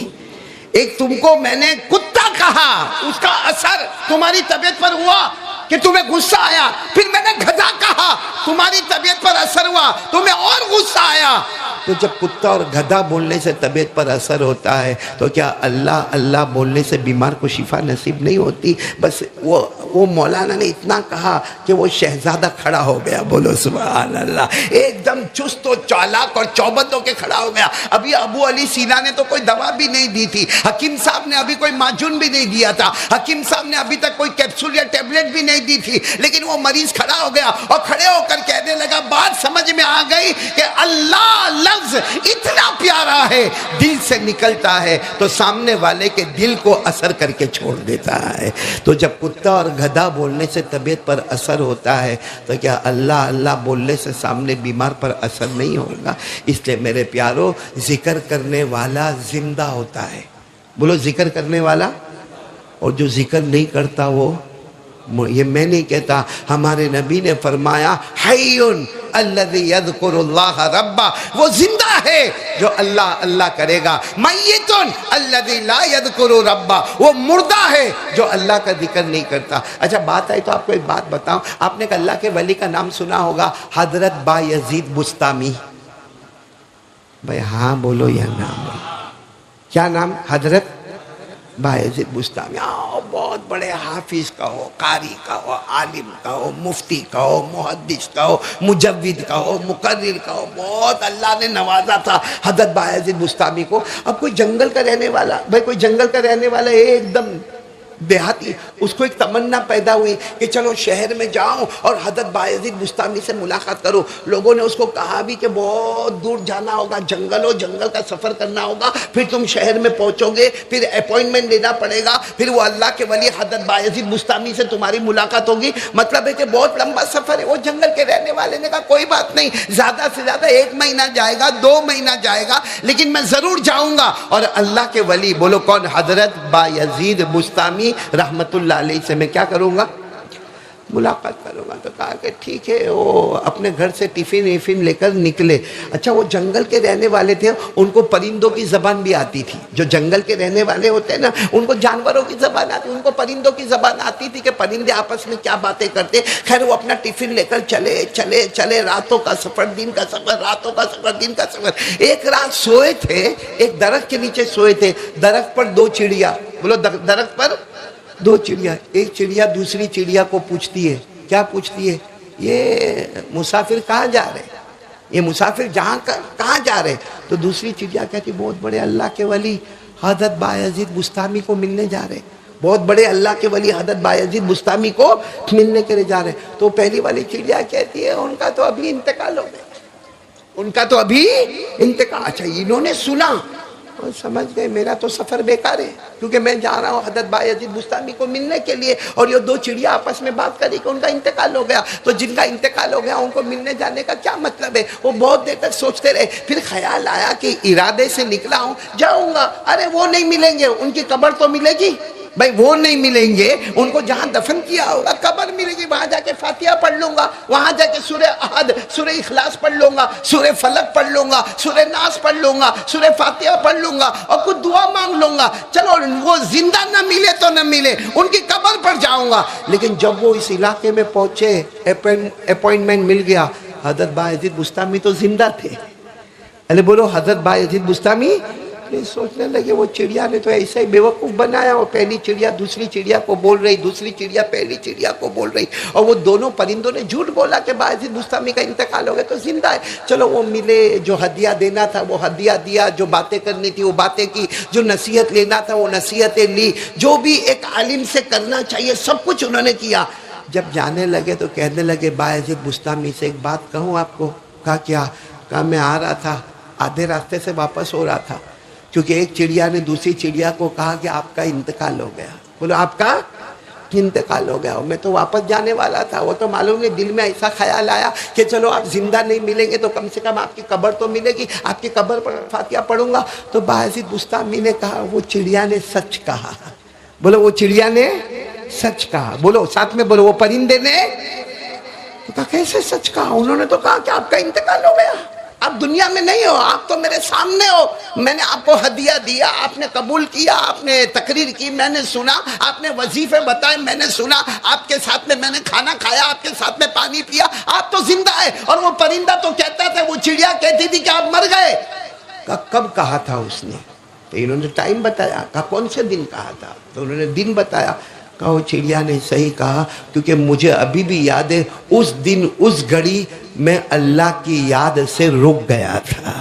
ایک تم کو میں نے کتا کہا, اس کا اثر تمہاری طبیعت پر ہوا کہ تمہیں غصہ آیا. پھر میں نے گدھا کہا, تمہاری طبیعت پر اثر ہوا, تمہیں اور غصہ آیا. تو جب کتا اور گدھا بولنے سے طبیعت پر اثر ہوتا ہے تو کیا اللہ اللہ بولنے سے بیمار کو شفا نصیب نہیں ہوتی. بس وہ مولانا نے اتنا کہا کہ وہ شہزادہ کھڑا ہو گیا. بولو سبحان اللہ, ایک دم چست و چالاک اور چوبند ہو کے کھڑا ہو گیا. ابھی ابو علی سینا نے تو کوئی دوا بھی نہیں دی تھی, حکیم صاحب نے ابھی کوئی معجون بھی نہیں دیا تھا, حکیم صاحب نے ابھی تک کوئی کیپسول یا ٹیبلٹ بھی نہیں دی تھی, لیکن وہ مریض کھڑا ہو گیا اور کھڑے ہو کر کہنے لگا, بات سمجھ میں آ گئی کہ اللہ لفظ اتنا پیارا ہے, دل سے نکلتا ہے تو سامنے والے کے دل کو اثر کر کے چھوڑ دیتا ہے. تو جب کتا اور گدھا بولنے سے طبیعت پر اثر ہوتا ہے تو کیا اللہ اللہ بولنے سے سامنے بیمار پر اثر نہیں ہوگا. اس لیے میرے پیارو, ذکر کرنے والا زندہ ہوتا ہے. بولو ذکر کرنے والا, اور جو ذکر نہیں کرتا وہ, یہ میں نہیں کہتا, ہمارے نبی نے فرمایا حیٌ الذی یذکر اللہ ربہ, وہ زندہ ہے جو اللہ اللہ کرے گا. میت الذی لا یذکر ربہ, وہ مردہ ہے جو اللہ کا ذکر نہیں کرتا. اچھا بات آئی تو آپ کو ایک بات بتاؤں, آپ نے اللہ کے ولی کا نام سنا ہوگا, حضرت بایزید بسطامی. بھائی ہاں بولو یا نام بولو, کیا نام, حضرت بایزید بسطامی. بہت بڑے حافظ کا ہو, قاری کا ہو, عالم کا ہو, مفتی کا ہو, محدث کا ہو, مجود کا ہو, مقرر کا ہو, بہت اللہ نے نوازا تھا حضرت بایزید بسطامی کو. اب کوئی جنگل کا رہنے والا, بھائی کوئی جنگل کا رہنے والا ایک دم دیہاتی, اس کو ایک تمنا پیدا ہوئی کہ چلو شہر میں جاؤں اور حضرت بایزید بسطامی سے ملاقات کرو. لوگوں نے اس کو کہا بھی کہ بہت دور جانا ہوگا, جنگل ہو, جنگل کا سفر کرنا ہوگا, پھر تم شہر میں پہنچو گے, پھر اپوائنٹمنٹ لینا پڑے گا, پھر وہ اللہ کے ولی حضرت بایزید بسطامی سے تمہاری ملاقات ہوگی. مطلب ہے کہ بہت لمبا سفر ہے. وہ جنگل کے رہنے والے نے کہا کوئی بات نہیں, زیادہ سے زیادہ 1 مہینہ جائے گا, 2 مہینہ جائے گا, لیکن میں ضرور جاؤں گا. اور اللہ کے ولی, بولو کون, حضرت بایزید بسطامی رحمت اللہ علیہ سے میں کیا کروں گا, ملاقات کروں گا. تو کہا کہ ٹھیک ہے. وہ اپنے گھر سے ٹفن لے کر نکلے. اچھا وہ جنگل کے رہنے والے تھے, ان کو پرندوں کی زبان بھی آتی تھی. جو جنگل کے رہنے والے ہوتے ہیں نا, ان کو جانوروں کی زبان آتی, ان کو پرندوں کی زبان آتی تھی کہ پرندے آپس میں کیا باتیں کرتے. خیر وہ اپنا ٹفن لے کر چلے, راتوں کا سفر, دن کا سفر, راتوں کا سفر, دن کا سفر. ایک رات سوئے تھے, ایک درخت کے نیچے سوئے تھے. درخت پر 2 چڑیا, بولو درخت پر 2 چڑیا. ایک چڑیا دوسری چڑیا کو پوچھتی ہے, کیا پوچھتی ہے, یہ مسافر کہاں جا رہے, یہ مسافر کہاں جا رہے. تو دوسری چڑیا کہتی بہت بڑے اللہ کے ولی حضرت بایزید بسطامی کو ملنے جا رہے, بہت بڑے اللہ کے ولی حضرت بایزید بسطامی کو ملنے کے لیے جا رہے. تو پہلی والی چڑیا کہتی ہے ان کا تو ابھی انتقال ہو گیا, ان کا تو ابھی انتقال. اچھا انہوں نے سنا اور سمجھ گئے میرا تو سفر بیکار ہے, کیونکہ میں جا رہا ہوں حضرت بایزید بستامی کو ملنے کے لیے, اور یہ دو چڑیا آپس میں بات کری کہ ان کا انتقال ہو گیا. تو جن کا انتقال ہو گیا ان کو ملنے جانے کا کیا مطلب ہے؟ وہ بہت دیر تک سوچتے رہے. پھر خیال آیا کہ ارادے سے نکلا ہوں, جاؤں گا. ارے وہ نہیں ملیں گے, ان کی قبر تو ملے گی بھائی, وہ نہیں ملیں گے. ان کو جہاں دفن کیا ہوگا قبر ملے گی, وہاں جا کے فاتحہ پڑھ لوں گا, وہاں جا کے سورہ احد, سورہ اخلاص پڑھ لوں گا, سورہ فلق پڑھ لوں گا, سورہ ناس پڑھ لوں گا, سورہ فاتحہ پڑھ لوں گا, اور کچھ دعا مانگ لوں گا. چلو وہ زندہ نہ ملے تو نہ ملے, ان کی قبر پر جاؤں گا. لیکن جب وہ اس علاقے میں پہنچے, اپوائنٹمنٹ مل گیا, حضرت بایزید بستامی تو زندہ تھے. ارے بولو حضرت بایزید بستامی. سوچنے لگے وہ چڑیا نے تو ایسا ہی بیوقوف بنایا, وہ پہلی چڑیا دوسری چڑیا کو بول رہی, دوسری چڑیا پہلی چڑیا کو بول رہی, اور وہ دونوں پرندوں نے جھوٹ بولا کہ بایزید بستامی کا انتقال ہو گیا تو زندہ ہے. چلو وہ ملے, جو ہدیہ دینا تھا وہ ہدیہ دیا, جو باتیں کرنی تھی وہ باتیں کی, جو نصیحت لینا تھا وہ نصیحتیں لی, جو بھی ایک عالم سے کرنا چاہیے سب کچھ انہوں نے کیا. جب جانے لگے تو کہنے لگے بایزید بستامی سے ایک بات کہوں آپ کو. کہا کیا؟ کہا میں آ رہا تھا, آدھے راستے سے واپس ہو رہا تھا, کیونکہ ایک چڑیا نے دوسری چڑیا کو کہا کہ آپ کا انتقال ہو گیا. بولو آپ کا انتقال ہو گیا. میں تو واپس جانے والا تھا, وہ تو معلوم نہیں, دل میں ایسا خیال آیا کہ چلو آپ زندہ نہیں ملیں گے تو کم سے کم آپ کی قبر تو ملے گی, آپ کی قبر پر فاتحہ پڑھوں گا. تو بایزید بستامی نے کہا وہ چڑیا نے سچ کہا. بولو وہ چڑیا نے سچ کہا. بولو ساتھ میں بولو وہ پرندے نے. کہا کیسے سچ کہا؟ انہوں نے تو کہا کہ آپ کا انتقال ہو گیا, آپ دنیا میں نہیں ہو, آپ تو میرے سامنے ہو. میں نے آپ کو ہدیہ دیا, آپ نے قبول کیا, آپ نے تقریر کی, میں نے سنا, آپ نے وظیفے بتائے, میں نے سنا, آپ کے ساتھ میں نے کھانا کھایا, آپ کے ساتھ میں پانی پیا, آپ تو زندہ ہے. اور وہ پرندہ تو کہتا تھا, وہ چڑیا کہتی تھی کہ آپ مر گئے. کہا کب کہا تھا اس نے؟ تو انہوں نے ٹائم بتایا. کہا کون سے دن کہا تھا؟ تو انہوں نے دن بتایا. کہا وہ چڑیا نے صحیح کہا, کیونکہ مجھے ابھی بھی یاد ہے اس دن اس گھڑی میں اللہ کی یاد سے رک گیا تھا.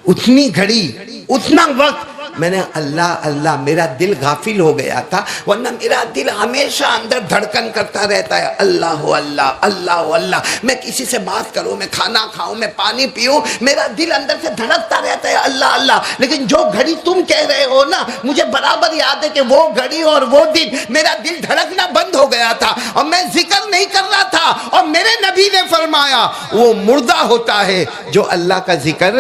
اتنی گھڑی, اتنا وقت میں نے اللہ اللہ, میرا دل غافل ہو گیا تھا, ورنہ میرا دل ہمیشہ اندر دھڑکن کرتا رہتا ہے, اللہ اللہ اللہ اللہ. میں کسی سے بات کروں, میں کھانا کھاؤں, میں پانی پیوں, میرا دل اندر سے دھڑکتا رہتا ہے اللہ اللہ. لیکن جو گھڑی تم کہہ رہے ہو نا, مجھے برابر یاد ہے کہ وہ گھڑی اور وہ دن میرا دل دھڑکنا بند ہو گیا تھا, اور میں ذکر نہیں کر رہا تھا. اور میرے نبی نے فرمایا وہ مردہ ہوتا ہے جو اللہ کا ذکر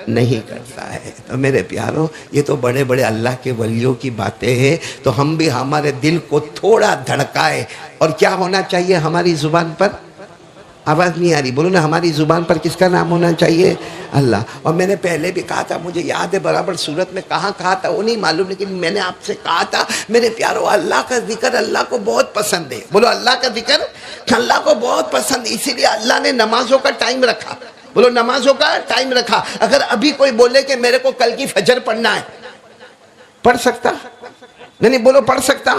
نہیں کرتا ہے. تو میرے پیاروں, یہ تو بڑے بڑے اللہ کے ولیوں کی باتیں ہیں, تو ہم بھی ہمارے دل کو تھوڑا دھڑکائے. اور کیا ہونا چاہیے ہماری زبان پر؟ آواز نہیں آ رہی, بولو نا. ہماری زبان پر کس کا نام ہونا چاہیے؟ اللہ. اور میں نے پہلے بھی کہا تھا, مجھے یاد ہے برابر صورت میں کہاں کہا تھا وہ نہیں معلوم, لیکن میں نے آپ سے کہا تھا میرے پیاروں, اللہ کا ذکر اللہ کو بہت پسند ہے. بولو اللہ کا ذکر اللہ کو بہت پسند, اسی لیے اللہ نے نمازوں کا ٹائم رکھا. بولو نمازوں کا ٹائم رکھا. اگر ابھی کوئی بولے کہ میرے کو کل کی فجر پڑھنا ہے, پڑھ سکتا؟ نہیں بولو پڑھ سکتا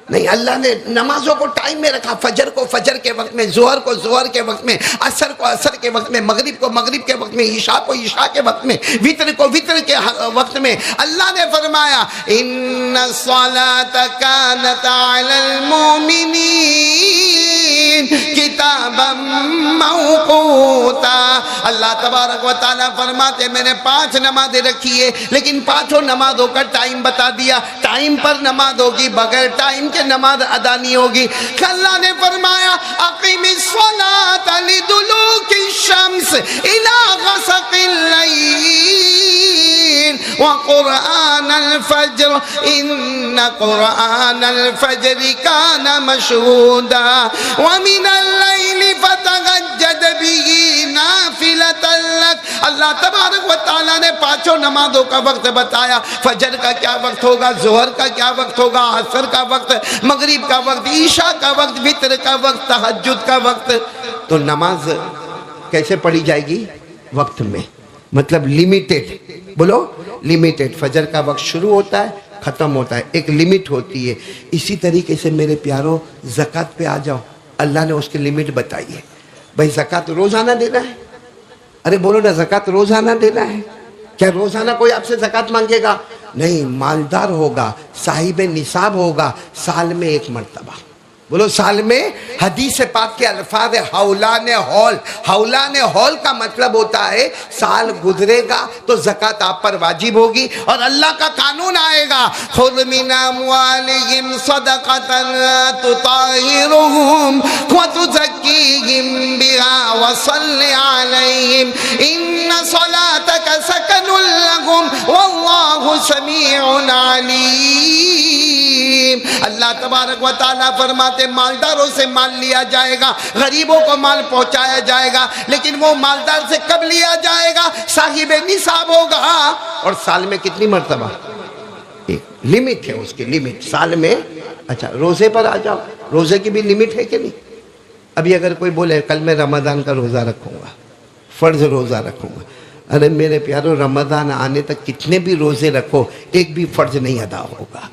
نہیں. اللہ نے نمازوں کو ٹائم میں رکھا. فجر کو فجر کے وقت میں, ظہر کو ظہر کے وقت میں, عصر کو عصر کے وقت میں, مغرب کو مغرب کے وقت میں, عشاء کو عشاء کے وقت میں, وتر کو وتر کے وقت میں. اللہ نے فرمایا ان الصلاۃ کانت علی المؤمنین کتابا موقوتا. اللہ تبارک و تعالیٰ فرماتے میں نے 5 نمازیں رکھی ہے, لیکن 5 نمازوں کا ٹائم بتا دیا. ٹائم پر نماز ہوگی, بغیر ٹائم کے نماز ادا نہیں ہوگی. اللہ نے فرمایا اقیم الصلاۃ لدلوک الشمس الی غسق اللیل وقرآن الفجر ان قرآن الفجر کان مشہودا ومن اللیل فتہجد به نافلۃ لک. اللہ تبارک و تعالیٰ نے 5 نمازوں کا وقت بتایا. فجر کا کیا وقت ہوگا, ظہر کا کیا وقت ہوگا, عصر کا وقت, مغرب کا وقت, عشاء کا وقت, وتر کا وقت, تہجد کا وقت. تو نماز کیسے پڑھی جائے گی؟ وقت میں, مطلب لیمیٹڈ. بولو لیمیٹڈ. فجر کا وقت شروع ہوتا ہے, ختم ہوتا ہے, ایک لمٹ ہوتی ہے. اسی طریقے سے میرے پیاروں زکوٰۃ پہ آ جاؤ. اللہ نے اس کی لمٹ بتائی ہے. بھائی زکوٰۃ روزانہ دینا ہے. ارے بولو نا, زکوٰۃ روزانہ دینا ہے. کیا روزانہ کوئی آپ سے زکوٰۃ مانگے گا؟ نہیں. مالدار ہوگا, صاحب نصاب ہوگا, سال میں 1 مرتبہ. بولو سال میں حدیث پاک کے الفاظ حولان ہول. حولان ہول کا مطلب ہوتا ہے سال گزرے گا تو زکوٰۃ آپ پر واجب ہوگی اور اللہ کا قانون آئے گا خذ من اموالہم صدقۃ تطہرہم وتزکیہم بہا وصل علیہم ان صلاتک سکن لہم واللہ سمیع علیم. اللہ تبارک و تعالیٰ فرماتے مالداروں سے مال لیا جائے گا، غریبوں کو مال پہنچایا جائے گا، لیکن وہ مالدار سے کب لیا جائے گا؟ صاحب نصاب ہوگا. اور سال میں کتنی مرتبہ؟ ایک لمٹ ہے اس کی، لمٹ سال میں. اچھا روزے پر آ جاؤ، روزے کی بھی لمٹ ہے کہ نہیں؟ ابھی اگر کوئی بولے کل میں رمضان کا روزہ رکھوں گا، فرض روزہ رکھوں گا، ارے میرے پیارو رمضان آنے تک کتنے بھی روزے رکھو ایک بھی فرض نہیں ادا ہوگا.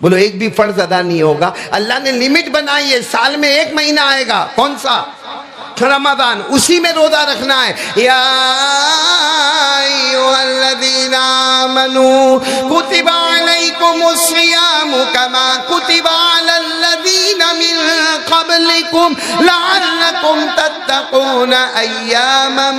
بولو ایک بھی فرض ادا نہیں ہوگا. اللہ نے لمٹ بنائی ہے، سال میں ایک مہینہ آئے گا، کون سا؟ رمضان، اسی میں روزہ رکھنا ہے. یا ایھا الذین آمنوا کتب علیکم الصیام کما کتب علی الذین من قبلکم لعلکم تتقون ایاما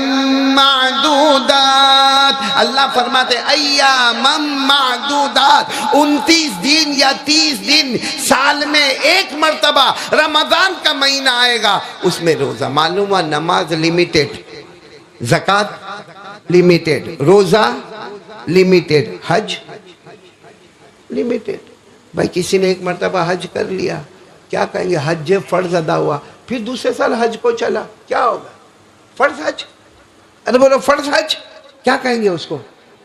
معدودات. اللہ فرماتے ایاما معدودات، 29 دن یا 30 دن سال میں ایک مرتبہ رمضان کا مہینہ آئے گا، اس میں روزہ. معلوم ہوا نماز لیمیٹڈ، زکوٰۃ لیمیٹڈ، روزہ لیمیٹڈ، حج لیمیٹڈ. بھائی کسی نے ایک مرتبہ حج کر لیا، کیا کہیں گے؟ حج فرض ادا ہوا، پھر دوسرے سال حج کو چلا، کیا ہوگا؟ فرض حج. ارے بولو فرض حج، کیا کہیں گے اس کو؟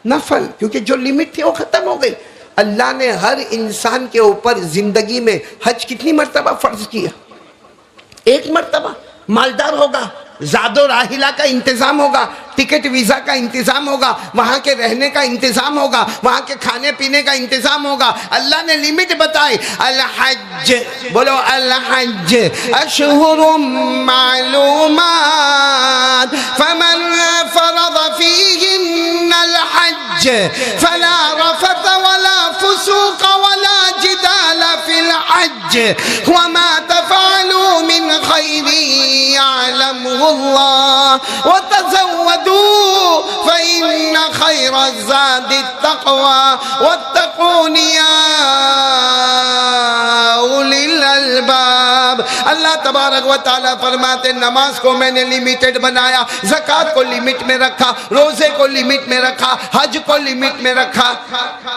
نفل، کیونکہ جو لمٹ تھی وہ ختم ہو گئی. اللہ نے ہر انسان کے اوپر زندگی میں حج کتنی مرتبہ فرض کیا؟ ایک مرتبہ. مالدار ہوگا، زاد و راحلہ کا انتظام ہوگا، ٹکٹ ویزا کا انتظام ہوگا، وہاں کے رہنے کا انتظام ہوگا، وہاں کے کھانے پینے کا انتظام ہوگا. اللہ نے لمٹ بتائی. الحج، بولو الحج اشہر معلومات فمن فرض فیہن الحج فلا رفث ولا فسوق ولا جدال فی الحج وما تفعلوا من خیر يعلمه الله وتزودوا فإن خير الزاد التقوى واتقون يا أولي الألباب. اللہ تبارک و تعالیٰ فرماتے نماز کو میں نے لیمیٹڈ بنایا، زکوٰۃ کو لیمٹ میں رکھا، روزے کو لیمٹ میں رکھا، حج کو لیمٹ میں رکھا.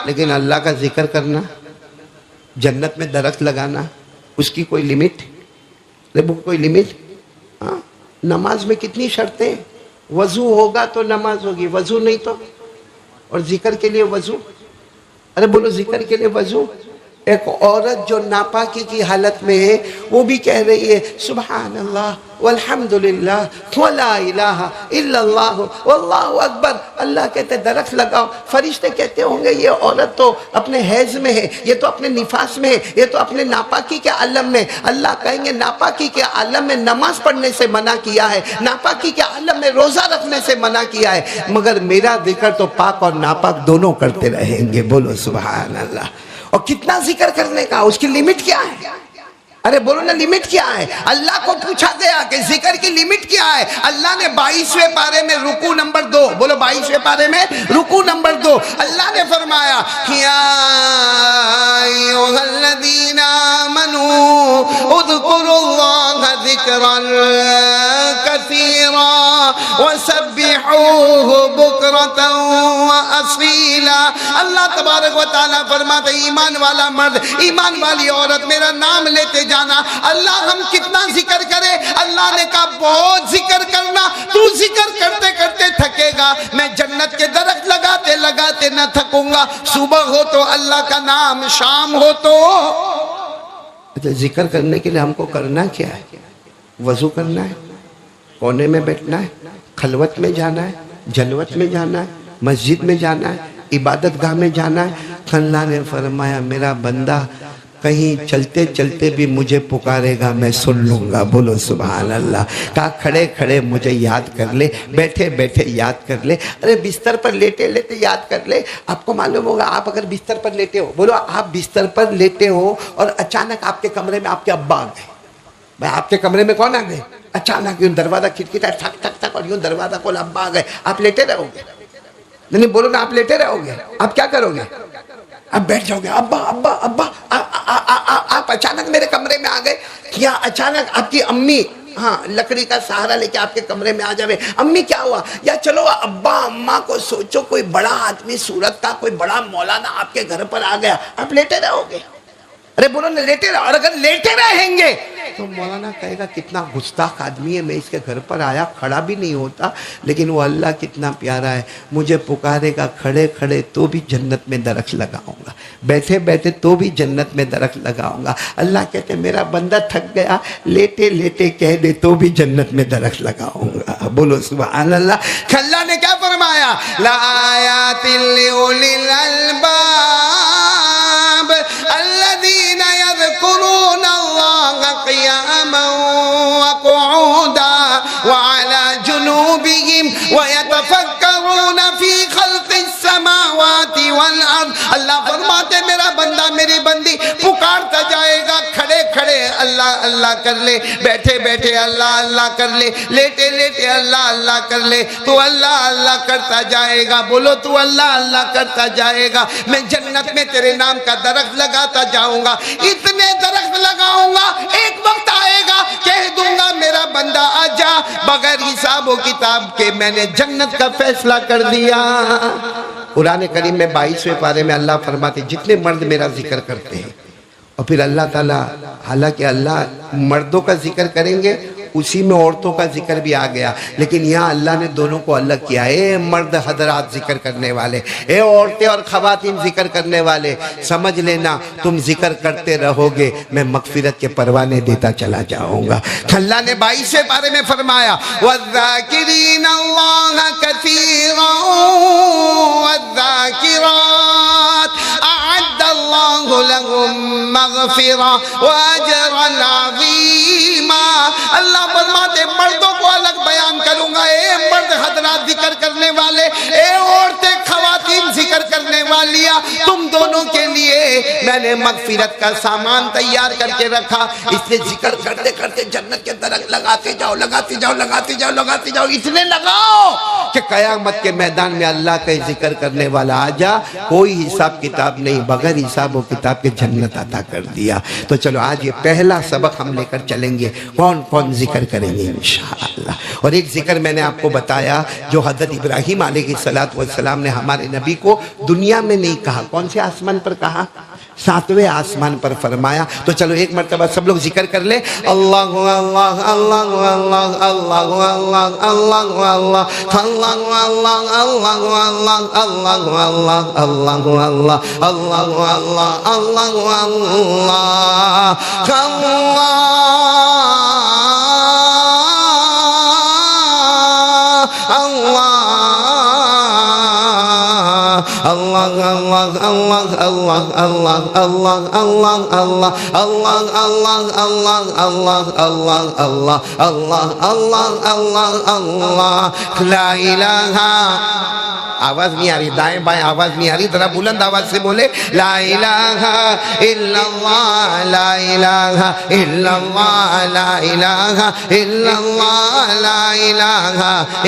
لیکن اللہ کا ذکر کرنا، جنت میں درخت لگانا، اس کی کوئی لمٹ؟ کوئی لمٹ؟ ہاں. نماز میں کتنی شرطیں؟ وضو ہوگا تو نماز ہوگی، وضو نہیں تو؟ اور ذکر کے لیے وضو، ارے بولو ذکر کے لیے وضو. ایک عورت جو ناپاکی کی حالت میں ہے وہ بھی کہہ رہی ہے سبحان اللہ والحمدللہ ولا الہ الا اللہ واللہ اکبر. اللہ کہتے درخت لگاؤ. فرشتے کہتے ہوں گے یہ عورت تو اپنے حیض میں ہے، یہ تو اپنے نفاس میں ہے، یہ تو اپنے ناپاکی کے عالم میں. اللہ کہیں گے ناپاکی کے عالم میں نماز پڑھنے سے منع کیا ہے، ناپاکی کے عالم میں روزہ رکھنے سے منع کیا ہے، مگر میرا ذکر تو پاک اور ناپاک دونوں کرتے رہیں گے. بولو سبحان اللہ. اور کتنا ذکر کرنے کا، اس کی لمٹ کیا ہے؟ ارے بولو نا لمٹ کیا ہے؟ اللہ کو پوچھا گیا کہ ذکر کی لمٹ کیا ہے. اللہ نے 22ویں پارے میں رکوع نمبر 2، بولو 22ویں پارے میں رکوع نمبر 2، اللہ نے فرمایا یا ایھا الذین آمنوا اذکروا اللہ ذکرا کثیرا وسبحوہ بکرۃ واصیلا. اللہ تبارک و تعالیٰ فرماتے ایمان والا مرد، ایمان والی عورت میرا نام لیتے جانا. اللہ ہم کتنا ذکر کرے؟ اللہ نے کہا بہت ذکر کرنا، تو ذکر کرتے کرتے تھکے گا، میں جنت کے درخت لگاتے لگاتے نہ تھکوں گا. صبح ہو تو اللہ کا نام، شام ہو تو. ذکر کرنے کے لیے ہم کو کرنا کیا ہے؟ وضو کرنا ہے، کونے میں بیٹھنا ہے، خلوت میں جانا ہے، جلوت میں جانا ہے، مسجد میں جانا ہے، عبادت گاہ میں جانا ہے. اللہ نے فرمایا میرا بندہ کہیں چلتے چلتے بھی مجھے پکارے گا میں سن لوں گا. بولو سبحان اللہ. کہا کھڑے کھڑے مجھے یاد کر لے، بیٹھے بیٹھے یاد کر لے، ارے بستر پر لیٹے لیٹے یاد کر لے. آپ کو معلوم ہوگا آپ اگر بستر پر لیٹے ہو، بولو آپ بستر پر لیٹے ہو اور اچانک آپ کے کمرے میں آپ کے ابا آ گئے، بھائی آپ کے کمرے میں کون آ گئے؟ اچانک یوں دروازہ کھٹکھٹا ٹھک ٹھک ٹھک اور یوں دروازہ کھولا، ابا آ گئے، آپ لیٹے رہو گے؟ نہیں بولو نا، آپ لیٹے رہو گے؟ آپ کیا کرو گے؟ آپ بیٹھ جاؤ گے، ابا ابا ابا آپ اچانک میرے کمرے میں آ گئے، یا اچانک آپ کی امی ہاں لکڑی کا سہارا لے کے آپ کے کمرے میں آ جاوے، امی کیا ہوا؟ یا چلو ابا اماں کو سوچو کوئی بڑا آدمی صورت کا، کوئی بڑا مولانا آپ کے گھر پر آ گیا، آپ لیٹے رہو گے؟ ارے بولو نا لیٹے رہو۔ اور اگر لیٹے رہیں گے تو مولانا کہے گا کتنا گستاخ آدمی ہے، میں اس کے گھر پر آیا، کھڑا بھی نہیں ہوتا، لیکن وہ اللہ کتنا پیارا ہے، مجھے پکارے گا کھڑے کھڑے تو بھی جنت میں درخت لگاؤں گا، بیٹھے بیٹھے تو بھی جنت میں درخت لگاؤں گا۔ اللہ کہتے ہیں میرا بندہ تھک گیا، لیٹے لیٹے کہہ دے تو بھی جنت میں درخت لگاؤں گا۔ بولو سبحان اللہ۔ اللہ نے کیا فرمایا؟ لآیات لأولی الالباب الذین یذکرون اللہ قیاما وقعودا وعلی جنوبہم ویتفکرون فی خلق السماوات والارض۔ اللہ فرماتے میرا بندہ میری بندی پکارتا جائے گا، کھڑے کھڑے اللہ اللہ کر لے، بیٹھے بیٹھے اللہ اللہ کر لے، لیٹے لیٹے اللہ اللہ کر لے، تو اللہ اللہ کرتا جائے گا۔ بولو تو اللہ اللہ کرتا جائے گا، میں جنت میں تیرے نام کا درخت لگاتا جاؤں گا، اتنے درخت لگاؤں گا، ایک وقت آئے گا کہہ دوں گا میرا بندہ آجا، بغیر حساب و کتاب کے میں نے جنت کا فیصلہ کر دیا۔ قرآن کریم میں 22ویں پارے میں اللہ فرماتے جتنے مرد میرا ذکر کرتے ہیں، اور پھر اللہ تعالیٰ حالانکہ اللہ مردوں کا ذکر کریں گے اسی میں عورتوں کا ذکر بھی آ گیا، لیکن یہاں اللہ نے دونوں کو الگ کیا۔ اے مرد حضرات ذکر کرنے والے، اے عورتیں اور خواتین ذکر کرنے والے، سمجھ لینا تم ذکر کرتے رہو گے میں مغفرت کے پروانے دیتا چلا جاؤں گا۔ اللہ نے 22ویں پارے میں فرمایا وَالذَّاكِرِينَ اللَّهَ كَثِيرًا وَالذَّاكِرَاتِ أَعَدَّ اللَّهُ لَهُم مَّغْفِرَةً وَأَجْرًا عَظِيمًا۔ اللہ فرماتے مردوں کو الگ بیان کروں گا، اے مرد حضرات ذکر کرنے والے، اے عورتیں خواتین ذکر کرنے والیاں، تم دونوں کے لیے میں نے مغفرت کا سامان تیار کر کے رکھا۔ اس نے ذکر کرتے کرتے جنت کے درخت لگاتے جاؤ لگاتے جاؤ لگاتے جاؤ لگاتے جاؤ، اتنے لگاؤ کہ قیامت کے میدان میں اللہ کا ذکر کرنے والا آ جا، کوئی حساب کتاب نہیں، بغیر حساب و کتاب کے جنت عطا کر دیا۔ تو چلو آج یہ پہلا سبق ہم لے کر چلیں گے، کون کون ذکر کریں گے انشاءاللہ۔ اور ایک ذکر میں نے آپ کو بتایا جو حضرت ابراہیم علیہ السلام نے ہمارے نبی کو دنیا میں نہیں کہا، کون سے آسمان پر کہا؟ 7ویں آسمان پر فرمایا۔ تو چلو ایک مرتبہ سب لوگ ذکر کر لیں، اللہ اللہ اللہ اللہ اللہ اللہ اللہ اللہ اللہ اللہ اللہ اللہ اللہ اللہ لا الہ۔ آواز نہیں آ رہی، دائیں بائیں آواز نہیں آ رہی، ذرا بلند آواز سے بولے لا الہ الا اللہ لا الہ الا اللہ لا الہ الا اللہ لا الہ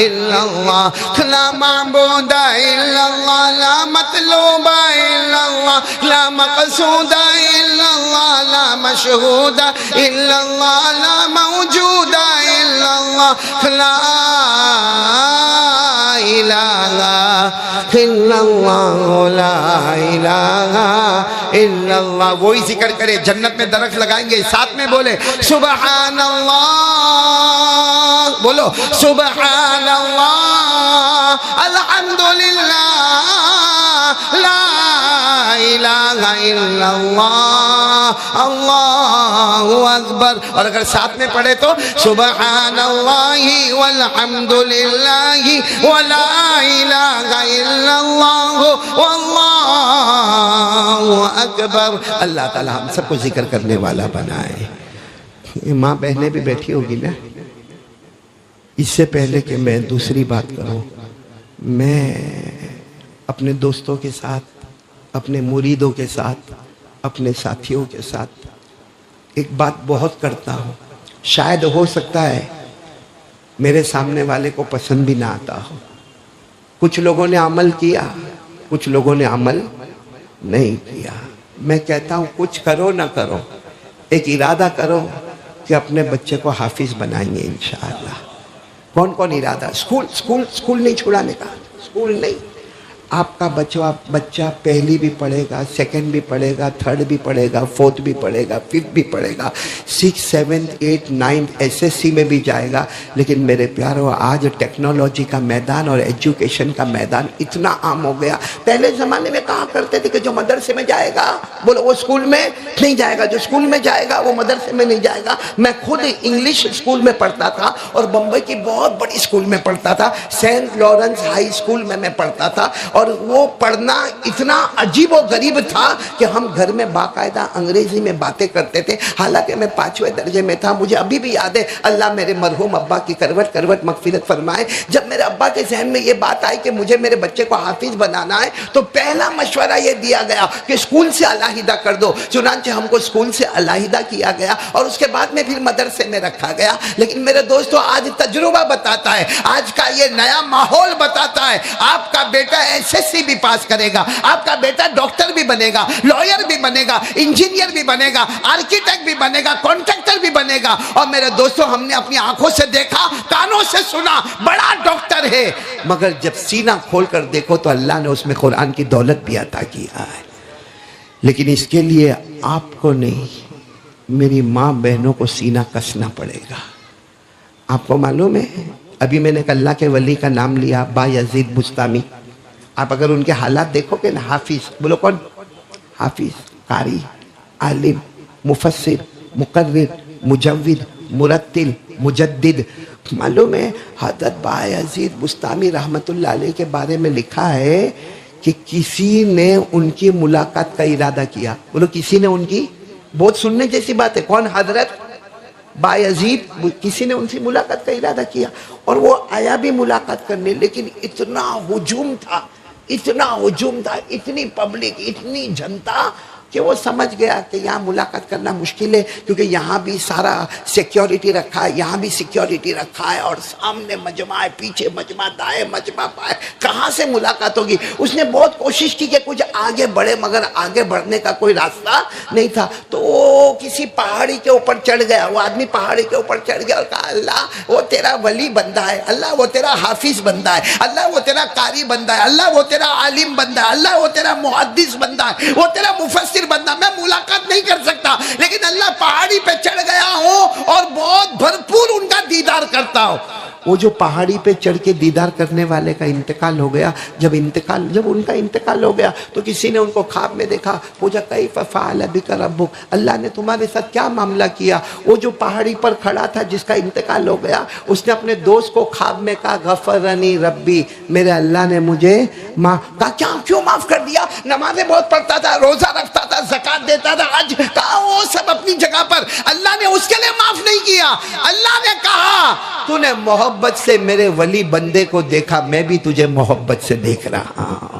الا اللہ لا معبود الا اللہ لا مطلوب الا اللہ لا مقصود الا اللہ لا مشہود الا اللہ لا موجود الا اللہ لا الہ الا اللہ لا الہ الا اللہ۔ وہی ذکر کرے، جنت میں درخت لگائیں گے، ساتھ میں بولے سبحان اللہ، بولو سبحان اللہ الحمدللہ لا الہ الا اللہ اللہ اکبر۔ اور اگر ساتھ میں پڑھے تو سبحان اللہ والحمدللہ ولا الہ الا اللہ واللہ اکبر۔ اللہ تعالی ہم سب کو ذکر کرنے والا بنائے۔ ماں بہنیں بھی بیٹھی ہوگی نا، اس سے پہلے کہ میں دوسری بات کروں، میں اپنے دوستوں کے ساتھ، اپنے مریدوں کے ساتھ، اپنے ساتھیوں کے ساتھ ایک بات بہت کرتا ہوں، شاید ہو سکتا ہے میرے سامنے والے کو پسند بھی نہ آتا ہو. کچھ لوگوں نے عمل کیا, کچھ لوگوں نے عمل نہیں کیا. میں کہتا ہوں کچھ کرو نہ کرو, ایک ارادہ کرو کہ اپنے بچے کو حافظ بنائیں گے انشاءاللہ. کون کون ارادہ؟ اسکول نہیں چھڑانے کا, اسکول نہیں. آپ کا بچہ پہلی بھی پڑھے گا, سیکنڈ بھی پڑھے گا, تھرڈ بھی پڑھے گا, فورتھ بھی پڑھے گا, ففتھ بھی پڑھے گا, 6, 7, 8, 9 SSC میں بھی جائے گا. لیکن میرے پیارو, آج ٹیکنالوجی کا میدان اور ایجوکیشن کا میدان اتنا عام ہو گیا. پہلے زمانے میں کہا کرتے تھے کہ جو مدرسے میں جائے گا بولو وہ اسکول میں نہیں جائے گا, جو اسکول میں جائے گا وہ مدرسے میں نہیں جائے گا. میں خود انگلش اسکول میں پڑھتا تھا اور بمبئی کی بہت بڑی اسکول میں پڑھتا تھا, سینٹ لارنس ہائی اسکول میں پڑھتا تھا. اور وہ پڑھنا اتنا عجیب و غریب تھا کہ ہم گھر میں باقاعدہ انگریزی میں باتیں کرتے تھے, حالانکہ میں 5ویں درجے میں تھا. مجھے ابھی بھی یاد ہے, اللہ میرے مرحوم ابا کی کروٹ کروٹ مغفرت فرمائے, جب میرے ابا کے ذہن میں یہ بات آئی کہ مجھے میرے بچے کو حافظ بنانا ہے تو پہلا مشورہ یہ دیا گیا کہ اسکول سے علیحدہ کر دو. چنانچہ ہم کو اسکول سے علیحدہ کیا گیا اور اس کے بعد میں پھر مدرسے میں رکھا گیا. لیکن میرے دوستو, آج تجربہ بتاتا ہے, آج کا یہ نیا ماحول بتاتا ہے, آپ کا بیٹا SSC بھی پاس کرے گا, آپ کا بیٹا ڈاکٹر بھی بنے گا, لائر بھی بنے گا, انجینئر بھی بنے گا, آرکیٹیکٹ بھی بنے گا, کانٹریکٹر بھی بنے گا. اور میرے دوستو, ہم نے اپنی آنکھوں سے دیکھا, کانوں سے سنا, بڑا ڈاکٹر ہے, مگر جب سینہ کھول کر دیکھو تو اللہ نے اس میں قرآن کی دولت بھی عطا کیا ہے. لیکن اس کے لیے آپ کو نہیں, میری ماں بہنوں کو سینہ کسنا پڑے گا. آپ کو معلوم ہے, ابھی میں نے اللہ کے ولی کا نام لیا, بایزید بستامی. آپ اگر ان کے حالات دیکھو گے نا, حافظ, بولو کون؟ حافظ, قاری, عالم, مفسر, مقرر, مجود, مرتل, مجدد. معلوم ہے حضرت بایزید بستامی رحمت اللہ علیہ کے بارے میں لکھا ہے کہ کسی نے ان کی ملاقات کا ارادہ کیا. بولو کسی نے ان کی, بہت سننے جیسی بات ہے. کون؟ حضرت بایزید. کسی نے ان سے ملاقات کا ارادہ کیا اور وہ آیا بھی ملاقات کرنے, لیکن اتنا ہجوم تھا, اتنی پبلک, اتنی جنتا کہ وہ سمجھ گیا کہ یہاں ملاقات کرنا مشکل ہے, کیونکہ یہاں بھی سارا سیکیورٹی رکھا ہے, یہاں بھی سیکیورٹی رکھا ہے, اور سامنے مجمع ہے, پیچھے مجمع, دائیں مجمع, بائیں, کہاں سے ملاقات ہوگی. اس نے بہت کوشش کی کہ کچھ آگے بڑھے, مگر آگے بڑھنے کا کوئی راستہ نہیں تھا. تو وہ کسی پہاڑی کے اوپر چڑھ گیا. وہ آدمی پہاڑی کے اوپر چڑھ گیا اور کہا, اللہ وہ تیرا ولی بندہ ہے, اللہ وہ تیرا حافظ بندہ ہے, اللہ وہ تیرا قاری بندہ ہے, اللہ وہ تیرا عالم بندہ ہے, اللہ وہ تیرا محدث بندہ ہے, وہ تیرا مفسر بندہ. میں ملاقات نہیں کر سکتا, لیکن اللہ پہاڑی پہ چڑھ گیا ہوں اور بہت بھرپور ان کا دیدار کرتا ہوں. وہ جو پہاڑی پہ چڑھ کے دیدار کرنے والے کا انتقال ہو گیا. جب ان کا انتقال ہو گیا تو کسی نے ان کو خواب میں دیکھا, پوچھا کیف فعل بک ربک, اللہ نے تمہارے ساتھ کیا معاملہ کیا. وہ جو پہاڑی پر کھڑا تھا جس کا انتقال ہو گیا, اس نے اپنے دوست کو خواب میں کہا, غفرنی ربی, میرے اللہ نے مجھے کہا کیوں معاف کر دیا. نمازیں بہت پڑھتا تھا, روزہ رکھتا تھا, زکات دیتا تھا, حج, کہا وہ سب اپنی جگہ پر, اللہ نے اس کے لیے معاف نہیں کیا. اللہ نے کہا تو نے محبت سے میرے ولی بندے کو دیکھا, میں بھی تجھے محبت سے دیکھ رہا ہوں.